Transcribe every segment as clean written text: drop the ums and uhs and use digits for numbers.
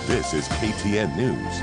This is KTN News.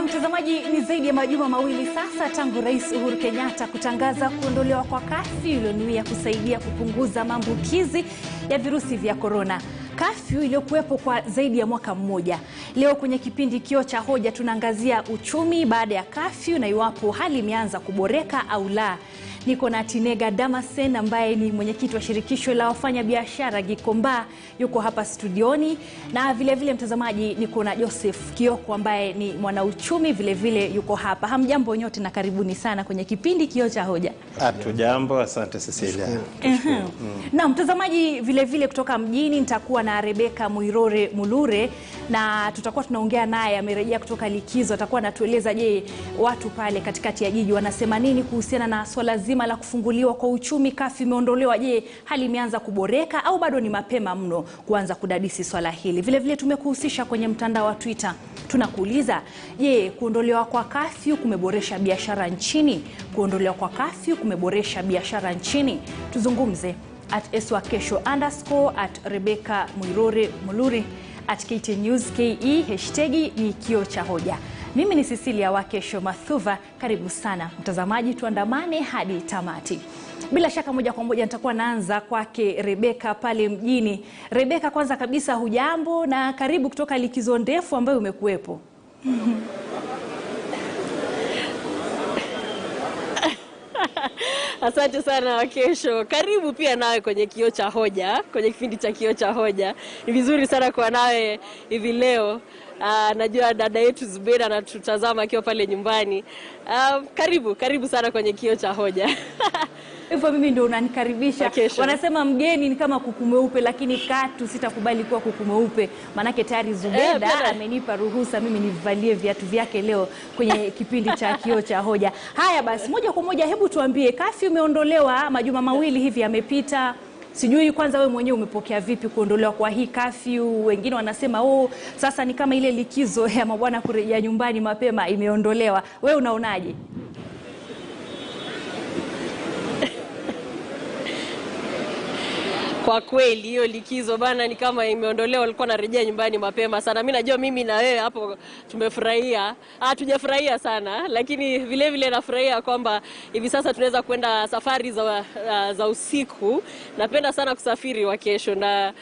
Mtazamaji, ni zaidi ya majuma mawili sasa tangu Rais Uhuru Kenyatta kutangaza kuondolewa kwa kafyu iliyonuia kusaidia kupunguza maambukizi ya virusi vya korona. Kafyu iliyokuwepo kwa zaidi ya mwaka mmoja. Leo kwenye kipindi Kioo cha Hoja tunaangazia uchumi baada ya kafyu na iwapo hali imeanza kuboreka au la. Niko na Tinega Damasen ambaye ni mwenyekiti wa shirikisho la wafanyabiashara Gikomba, yuko hapa studioni, na vile vile mtazamaji niko na Joseph Kioko ambaye ni mwanauchumi vile vile yuko hapa. Hamjambo nyote na karibuni sana kwenye kipindi Kioo cha Hoja. Hatujambo, asante Cecilia. Na mtazamaji vile vile kutoka mjini nitakuwa na Rebeka Muirore Mulure na tutakuwa tunaongea naye, amerejea kutoka likizo, atakuwa anatueleza je, watu pale katikati ya jiji wanasema nini kuhusiana na swala zima la kufunguliwa kwa uchumi. Kafyu imeondolewa, je, hali imeanza kuboreka au bado ni mapema mno kuanza kudadisi swala hili? Vile vile tumekuhusisha kwenye mtandao wa Twitter. Tunakuuliza, je, kuondolewa kwa kafyu kumeboresha biashara nchini? Kuondolewa kwa kafyu kumeboresha biashara nchini? Tuzungumze @eswakesho_, @Rebeka Muirore Muluri, @KTN News KE, hashtagi ni Kioo cha Hoja. Mimi ni Cecilia Wakesho Mathuva. Karibu sana mtazamaji, tuandamane hadi tamati. Bila shaka moja kwa moja nitakuwa naanza kwake Rebeka pale mjini. Rebeka, kwanza kabisa hujambo na karibu kutoka likizo ndefu ambayo umekuwepo. Asante sana Wakesho. Karibu pia nawe kwenye Kioo cha Hoja, kwenye kipindi cha Kioo cha Hoja. Ni vizuri sana kuwa nawe hivi leo. Najua dada yetu Zubeda anatutazama akiwa pale nyumbani. Karibu sana kwenye Kioo cha Hoja. Hivyo mimi ndio unanikaribisha. Wakesho. Wanasema mgeni ni kama kuku mweupe, lakini katu sitakubali kuwa kuku mweupe. Manake tayari Zubeda amenipa ruhusa mimi nivalie viatu vyake leo kwenye kipindi cha Kioo cha Hoja. Haya basi, moja kwa moja hebu tuambie, kafyu imeondolewa majuma mawili hivi yamepita. Sijui kwanza wewe mwenyewe umepokea vipi kuondolewa kwa hii kafyu? Wengine wanasema sasa ni kama ile likizo ya mabwana kurejea nyumbani mapema imeondolewa. Wewe unaonaje? Kwa kweli hiyo likizo bana ni kama imeondolewa, walikuwa narejea nyumbani mapema sana. Mimi najua mimi na wewe hapo tumefurahia. Hatujafurahia sana, lakini vile vile nafurahia kwamba hivi sasa tunaweza kwenda safari za usiku. Napenda sana kusafiri Wakesho, na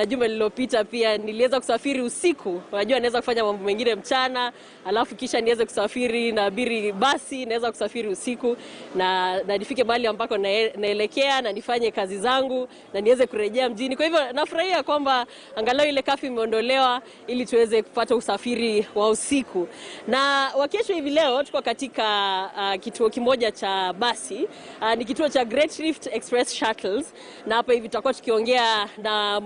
juma lililopita pia niliweza kusafiri usiku. Unajua naweza kufanya mambo mengine mchana, alafu kisha niweze kusafiri na abiri basi, naweza kusafiri usiku na nifike mahali ambako naelekea na nifanye kazi zangu na niweze kurejea mjini. Kwa hivyo nafurahia kwamba angalau ile kafyu imeondolewa ili tuweze kupata usafiri wa usiku. Na Wakesho hivi leo tuko katika kituo kimoja cha basi, ni kituo cha Great Rift Express Shuttles, na hapa hivi tutakuwa tukiongea na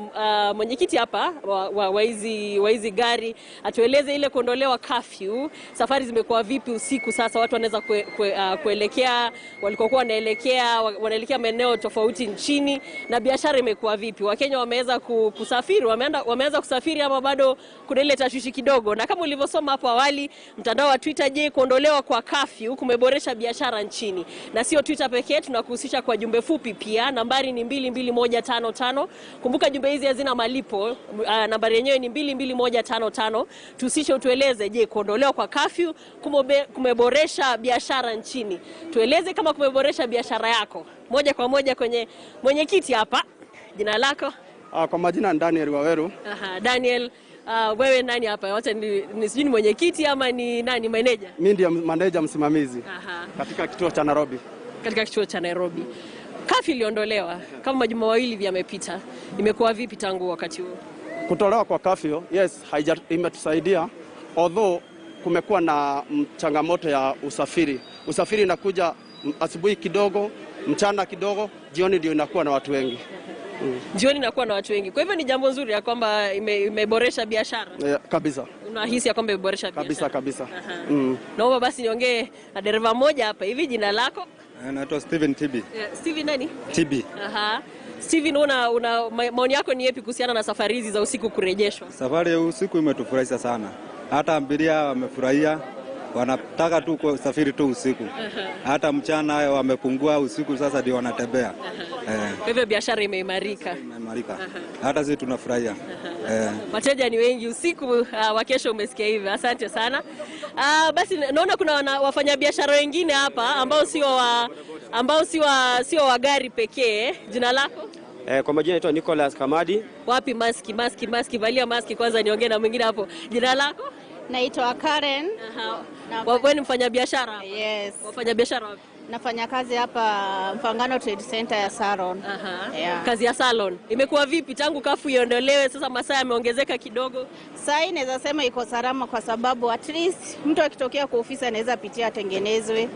mwenyekiti hapa wa hizi gari, atueleze ile kuondolewa kafyu, safari zimekuwa vipi usiku sasa, watu wanaweza kuelekea walikokuwa wanaelekea maeneo tofauti nchini, na biashara imekuwa vipi. Wakenya wameweza kusafiri, wameanza kusafiri ama bado kuna ile tashwishi kidogo? Na kama ulivyosoma hapo awali mtandao wa Twitter, je, kuondolewa kwa kafyu kumeboresha biashara nchini? Na sio Twitter pekee, tunakuhusisha kwa jumbe fupi pia. Nambari ni 22155. Kumbuka jumbe hizi hazina malipo. Nambari yenyewe ni 22155. Tusishe utueleze, je, kuondolewa kwa kafyu kumeboresha biashara nchini? Tueleze kama kumeboresha biashara yako. Moja kwa moja kwenye mwenyekiti hapa. Jina lako? Kwa majina Daniel Waweru. Daniel, wewe nani hapa? Wacha ni sijui ni mwenyekiti ama ni nani, manager? Mimi ndiye manager msimamizi katika kituo cha Nairobi. Katika kituo cha Nairobi. Kafyu iliondolewa kama majuma mawili yamepita. Imekuwa vipi tangu wakati huo? Kutolewa kwa kafyu, yes, imetusaidia, although kumekuwa na changamoto ya usafiri. Usafiri inakuja asubuhi kidogo, mchana kidogo, jioni ndio inakuwa na watu wengi. Jioni inakuwa na watu wengi. Kwa hivyo ni jambo nzuri ya kwamba imeboresha biashara. Kabisa. Unahisi ya kwamba imeboresha biashara? Kabisa. Naomba basi niongee na dereva mmoja hapa hivi. Jina lako? Naitwa Steven Tibi. Steven nani? Tibi. Steven, maoni yako ni yapi kuhusiana na safari hizi za usiku kurejeshwa? Safari ya usiku imetufurahisha sana. Hata abiria wamefurahia, wanataka tu kusafiri tu usiku. Hata mchana wamepungua, usiku sasa ndio wanatembea. Kwa hivyo biashara imeimarika. Hata sisi tunafurahia. Wateja ni wengi usiku wa kesho, umesikia hivyo. Asante sana. Basi naona kuna wafanyabiashara wengine hapa ambao sio wa gari pekee. Jina lako? Kwa majina naitwa Nicholas Kamadi. Wapi maski, valia maski kwanza niongee na mwingine hapo. Jina lako? Naitwa Karen. Wewe ni mfanyabiashara? Yes. Wafanyabiashara wapi? Nafanya kazi hapa Mfangano Trade Center ya salon. Yeah. Kazi ya salon. Imekuwa vipi tangu kafu iondolewe, sasa masaa yameongezeka kidogo? Sasa naweza sema iko salama kwa sababu at least mtu akitokea kwa ofisi anaweza pitia atengenezwe.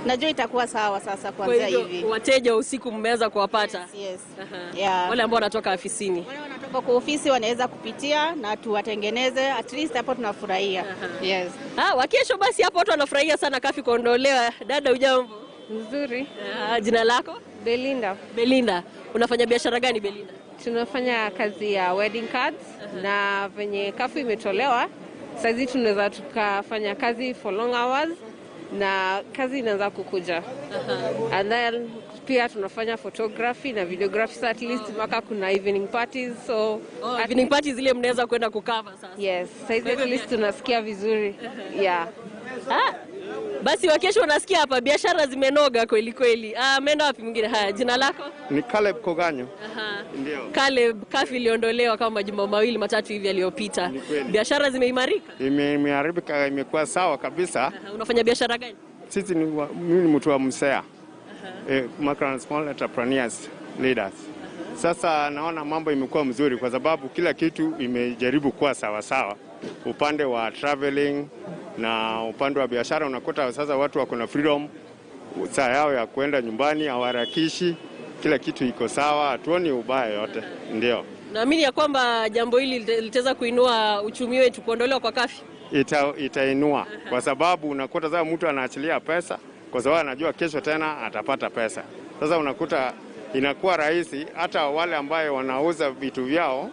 Najua itakuwa sawa sasa kuanzia hivi. Wateja usiku mmeweza kuwapata? Yes. Yeah. Wale ambao wanatoka ofisini. Wale wanatoka kwa ofisi wanaweza kupitia na tuwatengeneze, at least hapo tunafurahia. Yes. Wakesho basi hapo watu wanafurahia sana kafi kuondolewa. Dada ujambo? Nzuri. Jina lako? Belinda. Belinda. Unafanya biashara gani Belinda? Tunafanya kazi ya wedding cards na venye kafu imetolewa, sasa tunaweza tukafanya kazi for long hours na kazi inaanza kukuja. And then pia tunafanya photography na videography, so at least mpaka kuna evening parties, so evening parties zile mnaweza kwenda kukava sasa. Yes, sasa at least tunasikia vizuri. Yeah. Basi wakesho unasikia hapa biashara zimenoga kweli kweli. Ameenda wapi mwingine? Haya, jina lako? Ni Caleb Koganyo. Ndio. Caleb, kafi iliondolewa kama majuma mawili matatu hivi yaliyopita. Biashara zimeimarika? Imeharibika, imekuwa sawa kabisa. Unafanya biashara gani? Sisi mimi ni mtu wa Msea. Micro and small entrepreneurs leaders. Sasa naona mambo imekuwa mzuri kwa sababu kila kitu imejaribu kuwa sawa sawa. Upande wa traveling na upande wa biashara unakuta sasa watu wako na freedom saa yao ya kwenda nyumbani, hawarakishi, kila kitu iko sawa, hatuoni ubaya yote. Ndio. Naamini ya kwamba jambo hili litaweza kuinua uchumi wetu kuondolewa kwa kafi. Itainua kwa sababu unakuta sasa mtu anaachilia pesa kwa sababu anajua kesho tena atapata pesa. Sasa unakuta inakuwa rahisi, hata wale ambao wanauza vitu vyao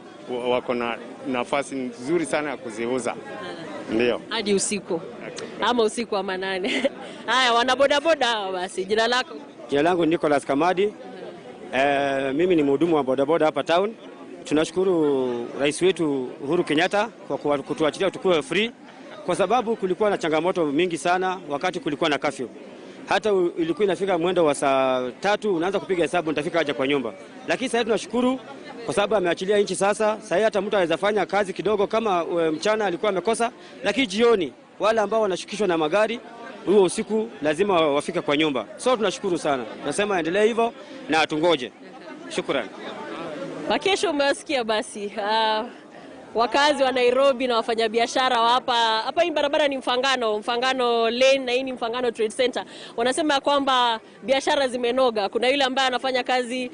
wako na nafasi nzuri sana ya kuziuza. Ndio. Hadi usiku. Ama usiku wa manane. Haya, wana bodaboda basi. Jina lako? Jina langu ni Nicholas Kamadi. Mimi ni mhudumu wa bodaboda hapa town. Tunashukuru rais wetu Uhuru Kenyatta kwa kutuachilia tukue free kwa sababu kulikuwa na changamoto mingi sana wakati kulikuwa na curfew. Hata ilikuwa inafika mwendo wa saa 3 unaanza kupiga hesabu nitafika aje kwa nyumba. Lakini sasa tunashukuru kwa sababu ameachilia nchi sasa. Sasa hata mtu anaweza fanya kazi kidogo kama mchana alikuwa amekosa, lakini jioni wale ambao wanashukishwa na magari huo usiku lazima wafike kwa nyumba. So tunashukuru sana. Nasema endelee hivyo na tungoje. Shukrani. Kesho umesikia basi. Wakazi wa Nairobi na wafanyabiashara hapa hii barabara ni Mfangano Lane na hii ni Mfangano Trade Center. Wanasema kwamba biashara zimenoga. Kuna yule ambaye anafanya kazi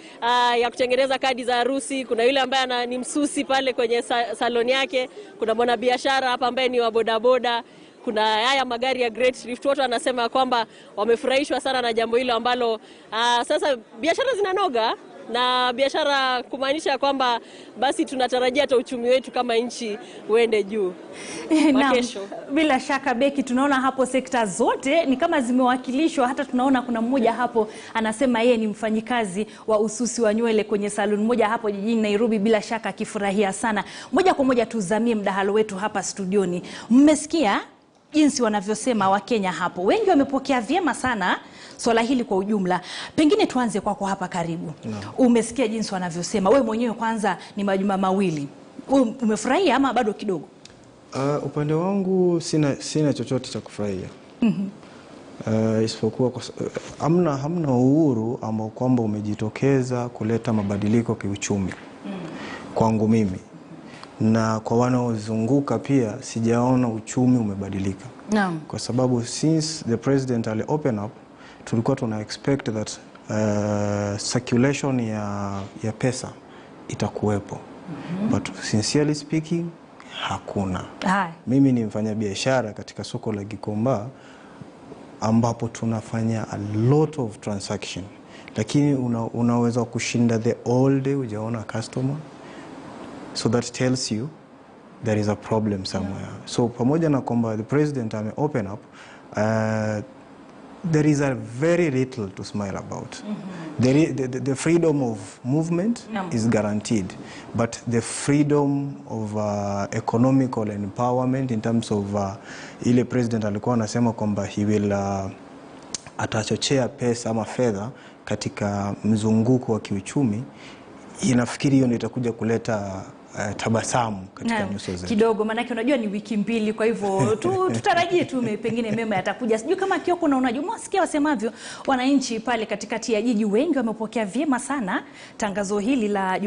ya kutengeneza kadi za harusi, kuna yule ambaye ni msusi pale kwenye saloni yake, kuna mwana biashara hapa ambaye ni wa bodaboda, kuna haya magari ya Great Rift. Watu wanasema kwamba wamefurahishwa sana na jambo hilo ambalo sasa biashara zinanoga. Na biashara kumaanisha kwamba basi tunatarajia hata uchumi wetu kama nchi uende juu. Bila shaka Beki, tunaona hapo sekta zote ni kama zimewakilishwa. Hata tunaona kuna mmoja hapo anasema yeye ni mfanyikazi wa ususi wa nywele kwenye salon moja hapo jijini Nairobi, bila shaka akifurahia sana. Moja kwa moja tuzamie mdahalo wetu hapa studioni. Mmesikia jinsi wanavyosema Wakenya hapo. Wengi wamepokea vyema sana swala hili kwa ujumla. Pengine tuanze kwako hapa karibu. Umesikia jinsi wanavyosema. Wewe mwenyewe kwanza ni majuma mawili. Umefurahia ama bado kidogo? Upande wangu sina chochote cha kufurahia. Isipokuwa hamna uhuru ambao kwamba umejitokeza kuleta mabadiliko kiuchumi. Kwangu mimi. Na kwa wanaozunguka pia sijaona uchumi umebadilika. Naam. Kwa sababu since the president ali open up, tulikuwa tuna expect that circulation ya pesa itakuwepo. But sincerely speaking, hakuna. Mimi ni mfanyabiashara katika soko la Gikomba ambapo tunafanya a lot of transaction, lakini unaweza kushinda the all day hujaona customer, so that tells you there is a problem somewhere. So pamoja na kwamba the president ame open up, there is a very little to smile about. The freedom of movement is guaranteed, but the freedom of economical empowerment in terms of ile president alikuwa anasema kwamba he will atachochea pesa ama fedha katika mzunguko wa kiuchumi, inafikiri hiyo ndio itakuja kuleta tabasamu katika nyuso zetu kidogo, manake unajua ni wiki mbili, kwa hivyo tutarajie tu pengine mema yatakuja. Sijui kama Kioko na unajua mwasikia wasemavyo wananchi pale katikati ya jiji, wengi wamepokea vyema sana tangazo hili la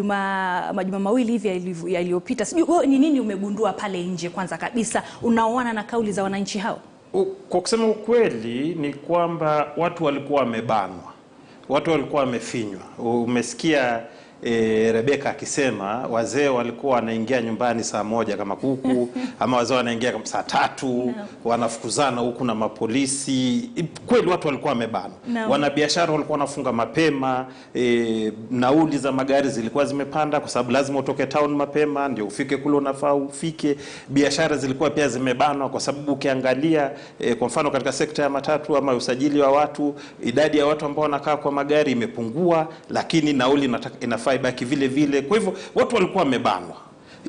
majuma mawili hivi yaliyopita. Sijui ni nini umegundua pale nje kwanza kabisa unaoana na kauli za wananchi hao? Kwa kusema ukweli ni kwamba watu walikuwa wamebanwa, watu walikuwa wamefinywa. Umesikia Rebeka akisema wazee walikuwa wanaingia nyumbani saa 1 kama kuku ama wazee wanaingia kama saa 3 wanafukuzana huku na mapolisi. Kweli watu walikuwa wamebana. Wanabiashara walikuwa wanafunga mapema, nauli za magari zilikuwa zimepanda kwa sababu lazima utoke town mapema ndio ufike kule unafaa ufike. Biashara zilikuwa pia zimebanwa kwa sababu ukiangalia kwa mfano katika sekta ya matatu ama usajili wa watu, idadi ya watu ambao wanakaa kwa magari imepungua, lakini nauli inafaa ibaki vile vile. Kwa hivyo watu walikuwa wamebanwa.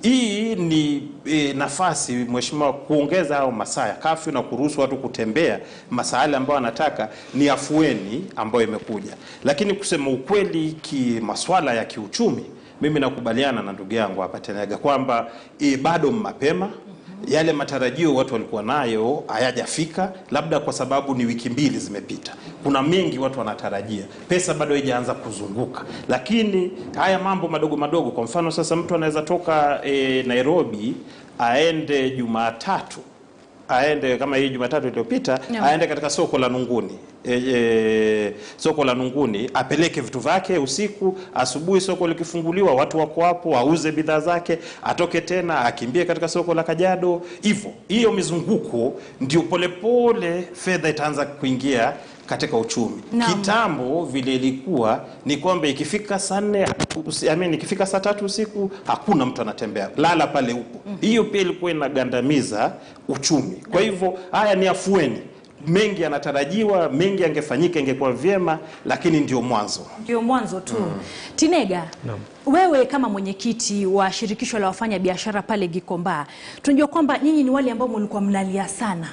Hii ni nafasi mheshimiwa kuongeza hao masaa ya kafyu na kuruhusu watu kutembea masaa yale ambao wanataka, ni afueni ambayo imekuja. Lakini kusema ukweli masuala ya kiuchumi, mimi nakubaliana na ndugu yangu hapa Tenega kwamba bado mapema. Yale matarajio watu walikuwa nayo hayajafika, labda kwa sababu ni wiki 2 zimepita. Kuna mengi watu wanatarajia, pesa bado haijaanza kuzunguka. Lakini haya mambo madogo madogo, kwa mfano sasa mtu anaweza toka Nairobi aende Jumatatu, aende kama hii Jumatatu iliyopita, aende katika soko la Nunguni. Soko la Nunguni apeleke vitu vyake usiku, asubuhi soko likifunguliwa watu wako hapo, auze bidhaa zake, atoke tena akimbie katika soko la Kajiado. Hivyo hiyo mizunguko ndio polepole fedha itaanza kuingia katika uchumi. Kitambo vile ilikuwa ni kwamba ikifika saa 4, ikifika saa 3 usiku hakuna mtu anatembea, lala pale upo. Hiyo pia ilikuwa inagandamiza uchumi. Kwa hivyo haya ni afueni. Mengi yanatarajiwa, mengi yangefanyika ingekuwa vyema, lakini ndio mwanzo. Ndio mwanzo tu. Tinega, wewe kama mwenyekiti wa shirikisho la wafanya biashara pale Gikomba, tunajua kwamba nyinyi ni wale ambao mlikuwa mnalia sana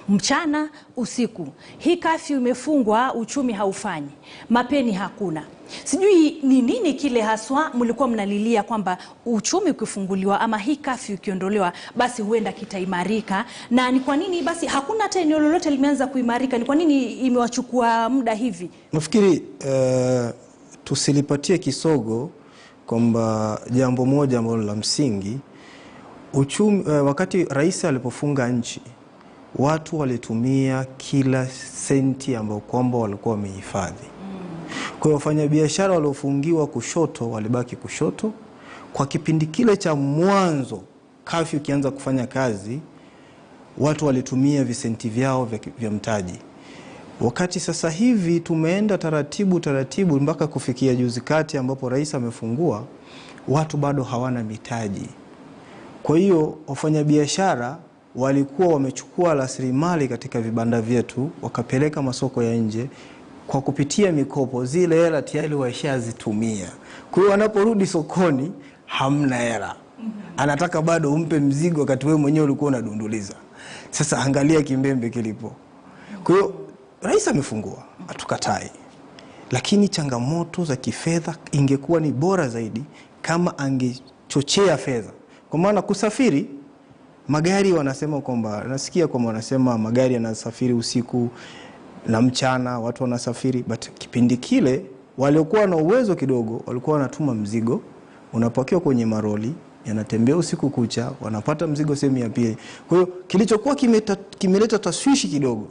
mchana usiku. Hii kafyu imefungwa, uchumi haufanyi, mapeni hakuna. Sijui ni nini kile haswa mlikuwa mnalilia kwamba uchumi ukifunguliwa ama hii kafyu ikiondolewa basi huenda kitaimarika, na ni kwa nini basi hakuna hata eneo lolote limeanza kuimarika? Ni kwa nini imewachukua muda hivi? Nafikiri tusilipatie kisogo kwamba jambo moja ambalo la msingi, uchumi wakati rais alipofunga nchi, watu walitumia kila senti ambayo kwamba walikuwa wamehifadhi. Kwa hiyo wafanyabiashara waliofungiwa kushoto walibaki kushoto. Kwa kipindi kile cha mwanzo kafyu kianza kufanya kazi, watu walitumia visenti vyao vya mtaji. Wakati sasa hivi tumeenda taratibu mpaka kufikia juzi kati ambapo rais amefungua, watu bado hawana mitaji. Kwa hiyo wafanyabiashara walikuwa wamechukua rasilimali katika vibanda vyetu wakapeleka masoko ya nje kwa kupitia mikopo, zile hela tayari washazitumia. Kwa hiyo wanaporudi sokoni hamna hela. Anataka bado umpe mzigo wakati wewe mwenyewe ulikuwa unadunduliza. Sasa angalia kimbembe kilipo. Kwa hiyo rais amefungua, hatukatai. Lakini changamoto za kifedha ingekuwa ni bora zaidi kama angechochea fedha. Kwa maana kusafiri, magari wanasema kwamba, nasikia kwamba wanasema magari yanasafiri usiku na mchana, watu wanasafiri, but kipindi kile waliokuwa na uwezo kidogo walikuwa wanatuma mzigo, unapakiwa kwenye maroli, yanatembea usiku kucha, wanapata mzigo sehemu ya pili. Kwa hiyo kilichokuwa kimeleta taswishi kidogo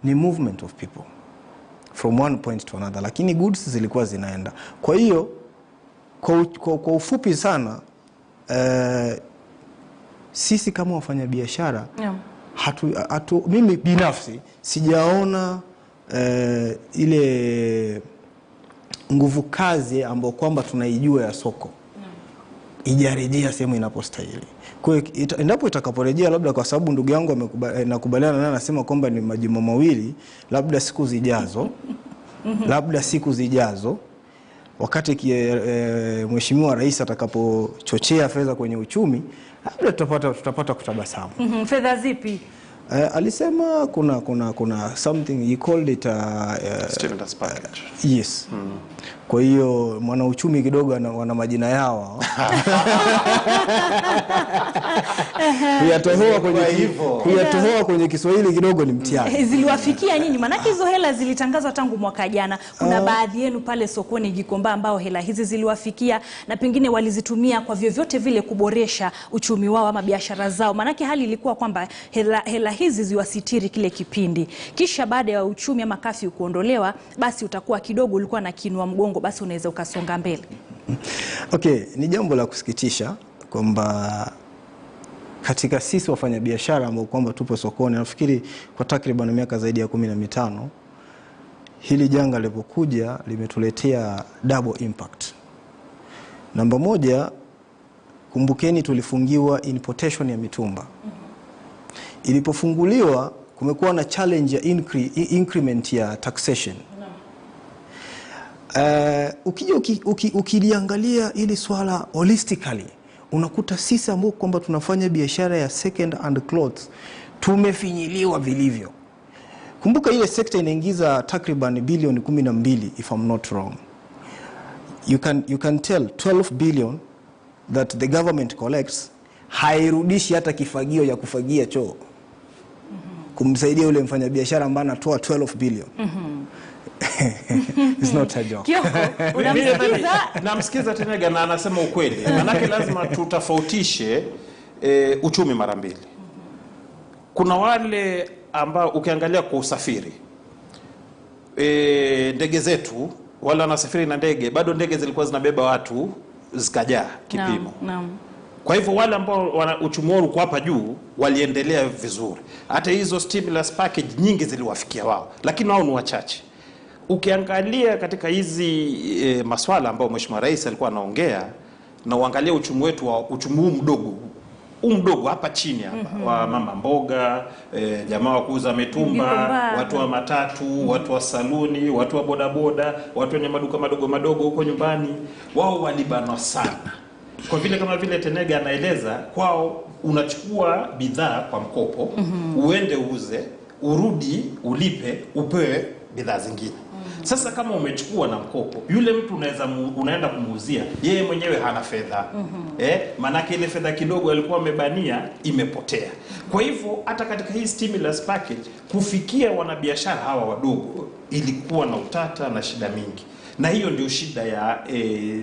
ni movement of people from one point to another, lakini goods zilikuwa zinaenda. Kwa hiyo kwa ufupi sana, sisi kama wafanyabiashara mimi binafsi sijaona ile nguvu kazi ambayo kwamba tunaijua ya soko ijarejea sehemu inapostahili. Kwa hiyo endapo itakaporejea, labda kwa sababu ndugu yangu nakubaliana naye, anasema kwamba ni majimbo mawili, labda siku zijazo labda siku zijazo wakati Mheshimiwa Rais atakapochochea fedha kwenye uchumi, labda tutapata kutabasamu. Fedha zipi? Alisema kuna something he called it stimulus package. Yes. Kwa hiyo mwanauchumi kidogo wana majina yao. Kuyatohoa kwenye Kiswahili kidogo ni mtihani. Ziliwafikia nyinyi? Manake hizo hela zilitangazwa tangu mwaka jana. Kuna baadhi yenu pale sokoni Gikomba ambao hela hizi ziliwafikia na pengine walizitumia kwa vyovyote vile kuboresha uchumi wao ama biashara zao. Manake hali ilikuwa kwamba hela hizi ziwasitiri kile kipindi. Kisha baada ya uchumi ama kafyu kuondolewa, basi utakuwa kidogo ulikuwa na kinua mgongo, basi unaweza ukasonga mbele. Okay, ni jambo la kusikitisha kwamba katika sisi wafanyabiashara ambao kwamba tupo sokoni, nafikiri kwa takriban miaka zaidi ya 15, hili janga lilipokuja limetuletea double impact. Namba moja, kumbukeni tulifungiwa importation ya mitumba. Ilipofunguliwa kumekuwa na challenge ya increment ya taxation. Ukiliangalia ili swala holistically, unakuta sisi ambao kwamba tunafanya biashara ya second hand clothes tumefinyiliwa vilivyo. Kumbuka ile sekta inaingiza takriban bilioni 12 if I'm not wrong. You can tell 12 billion that the government collects hairudishi hata kifagio ya kufagia choo kumsaidia yule mfanyabiashara ambaye anatoa 12 billion. It's not a joke. Namsikiza Tenega na anasema ukweli. Manake lazima tutofautishe uchumi mara mbili. Kuna wale ambao ukiangalia kwa usafiri, ndege zetu, wala wanasafiri na ndege, bado ndege zilikuwa zinabeba watu zikajaa kipimo. Kwa hivyo wale ambao uchumi wao uko hapa juu waliendelea vizuri. Hata hizo stimulus package nyingi ziliwafikia wao, lakini wao ni wachache. Ukiangalia katika hizi maswala ambao Mheshimiwa Rais alikuwa anaongea, na uangalia uchumi wetu wa uchumi mdogo hapa chini hapa, wa mama mboga, jamaa wa kuuza mitumba, watu wa matatu, watu wa saluni, watu wa bodaboda, watu wenye maduka madogo huko nyumbani, wao walibanwa sana. Kwa vile kama vile Tenega anaeleza, kwao unachukua bidhaa kwa mkopo, uende uuze, urudi, ulipe, upewe bidhaa zingine. Sasa kama umechukua na mkopo, yule mtu unaenda kumuuzia, yeye mwenyewe hana fedha. Manake ile fedha kidogo alikuwa amebania imepotea. Kwa hivyo hata katika hii stimulus package kufikia wanabiashara hawa wadogo ilikuwa na utata na shida mingi. Na hiyo ndio shida ya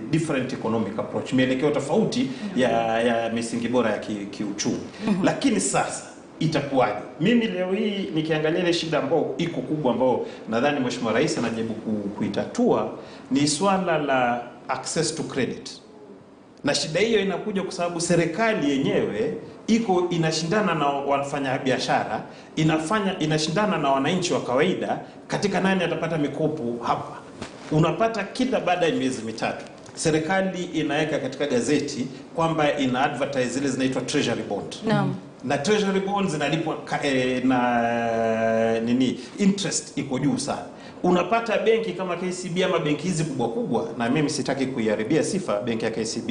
different economic approach, mielekeo tofauti ya misingi bora ya kiuchumi. Lakini sasa itakuwaje? Mimi leo hii nikiangalia ile shida ambayo iko kubwa ambayo nadhani Mheshimiwa Rais anajaribu kuitatua ni swala la access to credit. Na shida hiyo inakuja kwa sababu serikali yenyewe inashindana na wafanya biashara, inashindana na wananchi wa kawaida katika nani atapata mikopo hapa. Unapata kila baada ya miezi mitatu serikali inaweka katika gazeti kwamba ina advertise zile zinaitwa treasury bond. Na treasury bonds zinalipwa na interest iko juu sana. Unapata benki kama KCB ama benki hizi kubwa, na mimi sitaki kuiharibia sifa benki ya KCB.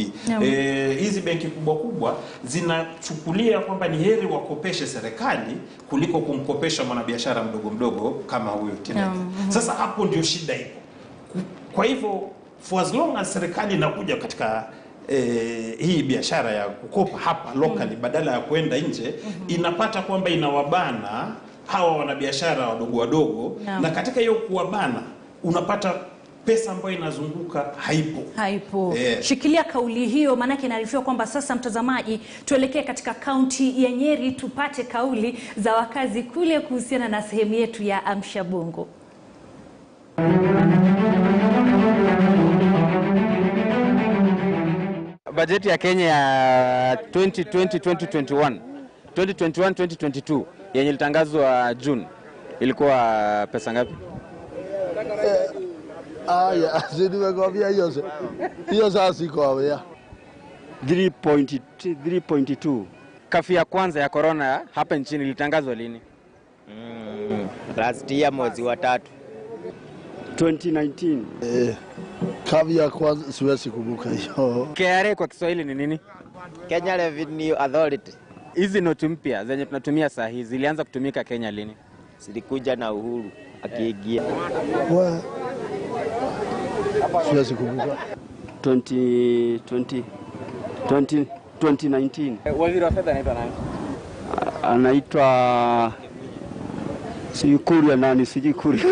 Hizi benki kubwa zinachukulia kwamba ni heri wakopeshe serikali kuliko kumkopesha mwanabiashara mdogo kama huyo Tenega. Sasa hapo ndio shida ipo. Kwa hivyo for as long as serikali inakuja katika hii biashara ya kukopa hapa locally badala ya kwenda nje, inapata kwamba inawabana hawa wanabiashara wadogo na katika hiyo kuwabana unapata pesa ambayo inazunguka haipo. Shikilia kauli hiyo, maanake inaarifiwa kwamba sasa, mtazamaji, tuelekee katika kaunti ya Nyeri tupate kauli za wakazi kule kuhusiana na sehemu yetu ya Amsha Bongo. Bajeti ya Kenya ya 2020-2022 yenye ilitangazwa June ilikuwa pesa ngapi? Aya, nimekwambia hiyo sasa siko aware. 3.2. Kafu ya kwanza ya corona hapa nchini ilitangazwa lini? Last year mwezi wa 3. 2019. Kafu ya kwanza siwezi kumbuka hiyo. KRA kwa Kiswahili ni nini? Kenya Revenue Authority. Hizi noti mpya zenye tunatumia saa hizi zilianza kutumika Kenya lini? Zilikuja na Uhuru akiingia. Siwezi kumbuka. 2019. Waziri wa fedha anaitwa nani? Anaitwa Sikuria nani, sijui Kuria.